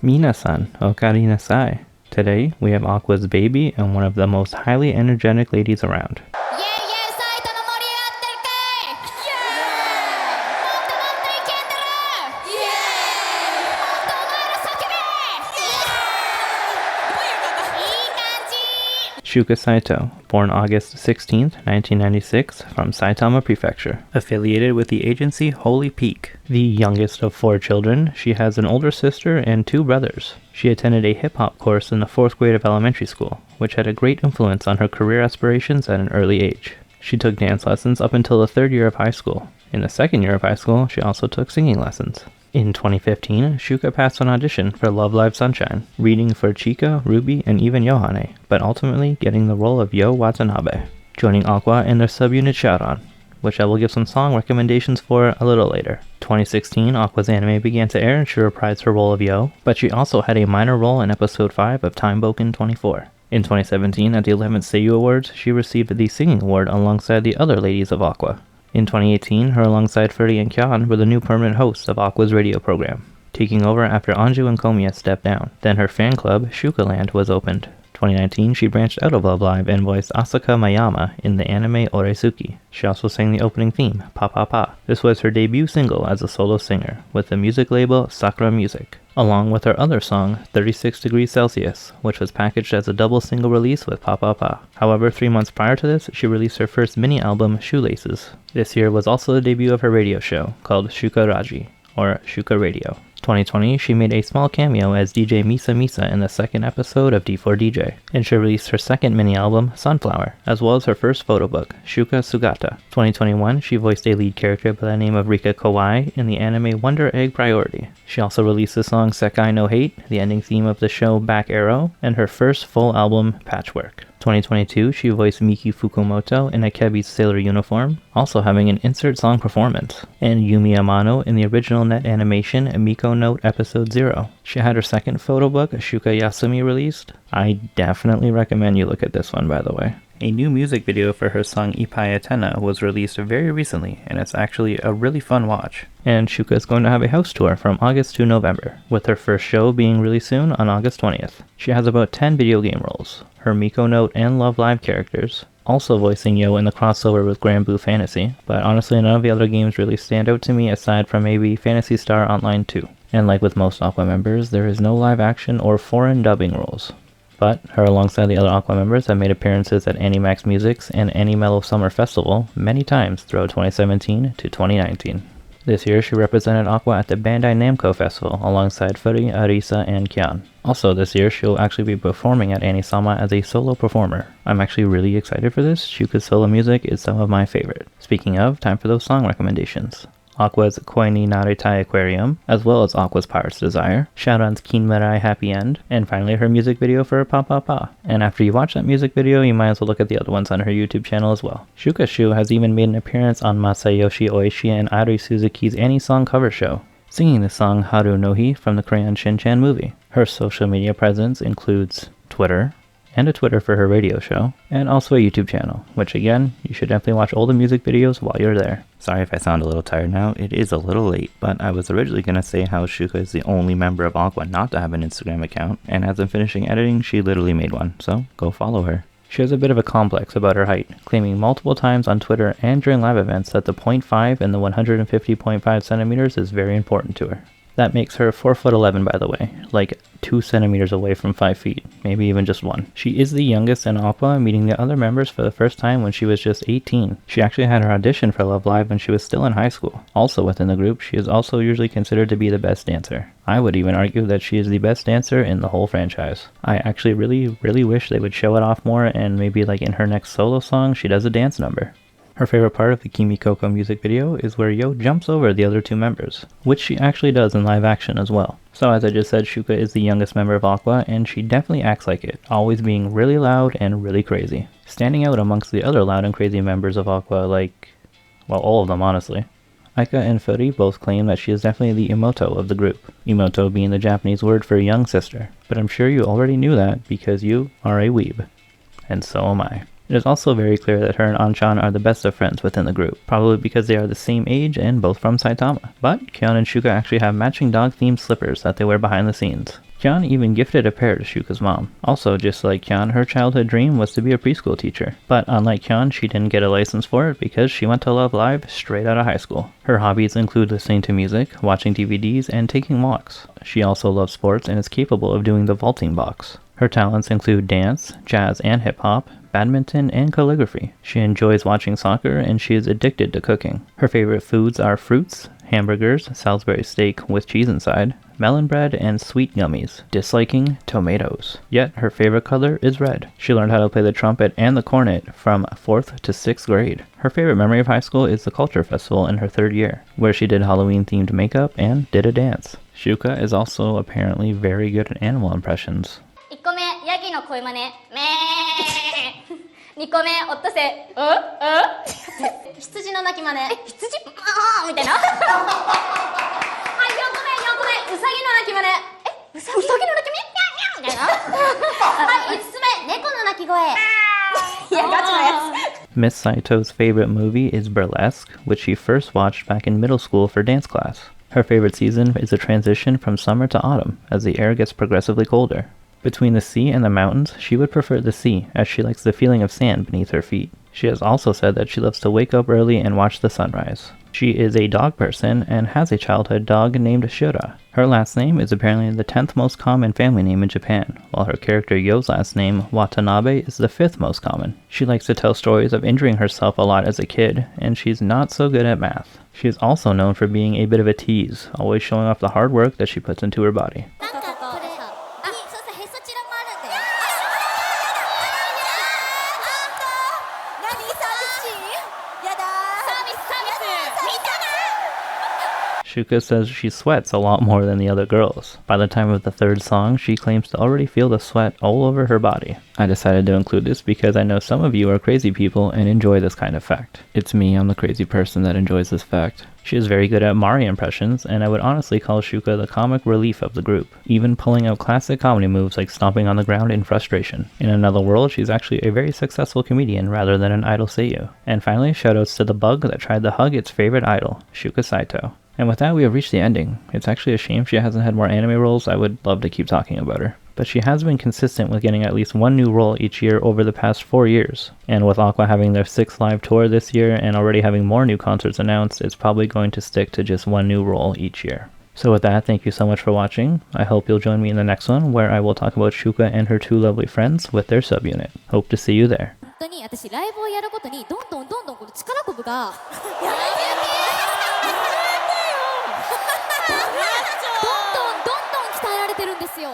Minasan, okari nasai. Today, we have Aqours' baby and one of the most highly energetic ladies around. Shuka Saito, born August 16, 1996, from Saitama Prefecture, affiliated with the agency Holy Peak. The youngest of 4 children, she has an older sister and 2 brothers. She attended a hip-hop course in the 4th grade of elementary school, which had a great influence on her career aspirations at an early age. She took dance lessons up until the 3rd year of high school. In the 2nd year of high school, she also took singing lessons. In 2015, Shuka passed an audition for LoveLive Sunshine, reading for Chika, Ruby, and even Yohane, but ultimately getting the role of Yo Watanabe, joining Aqours in their subunit Shaoran, which I will give some song recommendations for a little later. 2016, Aqours' anime began to air and she reprised her role of Yo, but she also had a minor role in episode 5 of Time Boken 24. In 2017, at the 11th Seiyuu Awards, she received the singing award alongside the other ladies of Aqours. In 2018, her alongside Furi and Kyan were the new permanent hosts of Aqours' radio program, taking over after Anju and Komiya stepped down. Then her fan club, Shuka Land, was opened. 2019, she branched out of LoveLive and voiced Asaka Mayama in the anime Oresuki. She also sang the opening theme, PaPaPa. This was her debut single as a solo singer, with the music label Sakura Music, along with her other song, 36 Degrees Celsius, which was packaged as a double single release with PaPaPa. However, 3 months prior to this, she released her first mini-album, Shoelaces. This year was also the debut of her radio show, called Shuka Raji, or Shuka Radio. 2020, she made a small cameo as DJ Misa Misa in the 2nd episode of D4DJ, and she released her 2nd mini-album, Sunflower, as well as her first photo book, Shuka Sugata. 2021, she voiced a lead character by the name of Rika Kawai in the anime Wonder Egg Priority. She also released the song Sekai no Hate, the ending theme of the show Back Arrow, and her first full album, Patchwork. 2022, she voiced Miki Fukumoto in Akebi's sailor uniform, also having an insert song performance, and Yumi Amano in the original net animation Miko Note Episode 0. She had her 2nd photo book, Shuka Yasumi, released. I definitely recommend you look at this one, by the way. A new music video for her song Ipaya Tena was released very recently, and it's actually a really fun watch. And Shuka is going to have a house tour from August to November, with her first show being really soon on August 20th. She has about 10 video game roles, her Miko Note and LoveLive characters, also voicing Yo in the crossover with Grand Blue Fantasy, but honestly none of the other games really stand out to me aside from maybe Phantasy Star Online 2. And like with most Aqours members, there is no live action or foreign dubbing roles. But her alongside the other Aqours members have made appearances at Animax Music's and Animello Summer Festival many times throughout 2017 to 2019. This year she represented Aqours at the Bandai Namco Festival alongside Furi, Arisa, and Kyan. Also this year she'll actually be performing at Anisama as a solo performer. I'm actually really excited for this. Shuka's solo music is some of my favorite. Speaking of, time for those song recommendations. Aqours' Koi ni Naritai Aquarium, as well as Aqours' Pirate's Desire, Shaoran's Kinmarai Happy End, and finally her music video for PaPaPa. And after you watch that music video, you might as well look at the other ones on her YouTube channel as well. Shuka Shu has even made an appearance on Masayoshi Oishi and Ari Suzuki's Any Song cover show, singing the song Harunohi from the Crayon Shin-chan movie. Her social media presence includes Twitter, and a Twitter for her radio show, and also a YouTube channel, which again, you should definitely watch all the music videos while you're there. Sorry if I sound a little tired now, it is a little late, but I was originally going to say how Shuka is the only member of Aqours not to have an Instagram account, and as I'm finishing editing, she literally made one, so go follow her. She has a bit of a complex about her height, claiming multiple times on Twitter and during live events that the 0.5 and the 150.5 centimeters is very important to her. That makes her 4'11", by the way, like 2 centimeters away from 5 feet, maybe even just 1. She is the youngest in Aqours, meeting the other members for the first time when she was just 18. She actually had her audition for LoveLive when she was still in high school. Also within the group, she is also usually considered to be the best dancer. I would even argue that she is the best dancer in the whole franchise. I actually really wish they would show it off more, and maybe like in her next solo song, she does a dance number. Her favorite part of the Kimi Coco music video is where Yo jumps over the other 2 members, which she actually does in live action as well. So as I just said, Shuka is the youngest member of Aqours, and she definitely acts like it, always being really loud and really crazy. Standing out amongst the other loud and crazy members of Aqours, like, well, all of them honestly. Aika and Furi both claim that she is definitely the Imoto of the group, Imoto being the Japanese word for young sister, but I'm sure you already knew that because you are a weeb. And so am I. It is also very clear that her and Anchan are the best of friends within the group, probably because they are the same age and both from Saitama. But Kyan and Shuka actually have matching dog-themed slippers that they wear behind the scenes. Kyon even gifted a pair to Shuka's mom. Also, just like Kyon, her childhood dream was to be a preschool teacher. But unlike Kyon, she didn't get a license for it because she went to LoveLive straight out of high school. Her hobbies include listening to music, watching DVDs, and taking walks. She also loves sports and is capable of doing the vaulting box. Her talents include dance, jazz and hip-hop, badminton, and calligraphy. She enjoys watching soccer and she is addicted to cooking. Her favorite foods are fruits, hamburgers, Salisbury steak with cheese inside, melon bread, and sweet gummies, disliking tomatoes. Yet her favorite color is red. She learned how to play the trumpet and the cornet from 4th to 6th grade. Her favorite memory of high school is the culture festival in her 3rd year, where she did Halloween-themed makeup and did a dance. Shuka is also apparently very good at animal impressions. 1個目、ヤギの声真似。めー。2個目、オットセイ。羊の鳴き真似。羊あーみたいな。はい、4個目、ウサギの鳴き真似。ウサギの鳴き真似みたいな。はい、5つ目、猫の鳴き声。いや、ガチのやつ。Miss Saito's favorite movie is Burlesque, which she first watched back in middle school for dance class. Her favorite season is a transition from summer to autumn, as the air gets progressively colder. Between the sea and the mountains, she would prefer the sea, as she likes the feeling of sand beneath her feet. She has also said that she loves to wake up early and watch the sunrise. She is a dog person and has a childhood dog named Shura. Her last name is apparently the 10th most common family name in Japan, while her character Yo's last name, Watanabe, is the 5th most common. She likes to tell stories of injuring herself a lot as a kid, and she's not so good at math. She is also known for being a bit of a tease, always showing off the hard work that she puts into her body. Shuka says she sweats a lot more than the other girls. By the time of the 3rd song, she claims to already feel the sweat all over her body. I decided to include this because I know some of you are crazy people and enjoy this kind of fact. It's me, I'm the crazy person that enjoys this fact. She is very good at Mari impressions, and I would honestly call Shuka the comic relief of the group, even pulling out classic comedy moves like stomping on the ground in frustration. In another world, she's actually a very successful comedian rather than an idol Seiyuu. And finally, shoutouts to the bug that tried to hug its favorite idol, Shuka Saito. And with that, we have reached the ending. It's actually a shame she hasn't had more anime roles. I would love to keep talking about her. But she has been consistent with getting at least one new role each year over the past 4 years. And with Aqours having their 6th live tour this year and already having more new concerts announced, it's probably going to stick to just one new role each year. So with that, thank you so much for watching. I hope you'll join me in the next one, where I will talk about Shuka and her 2 lovely friends with their subunit. Hope to see you there. 本当に私ライブをやるごとにどんどんこの力こぶがやめてよどんどん鍛えられてるんですよ。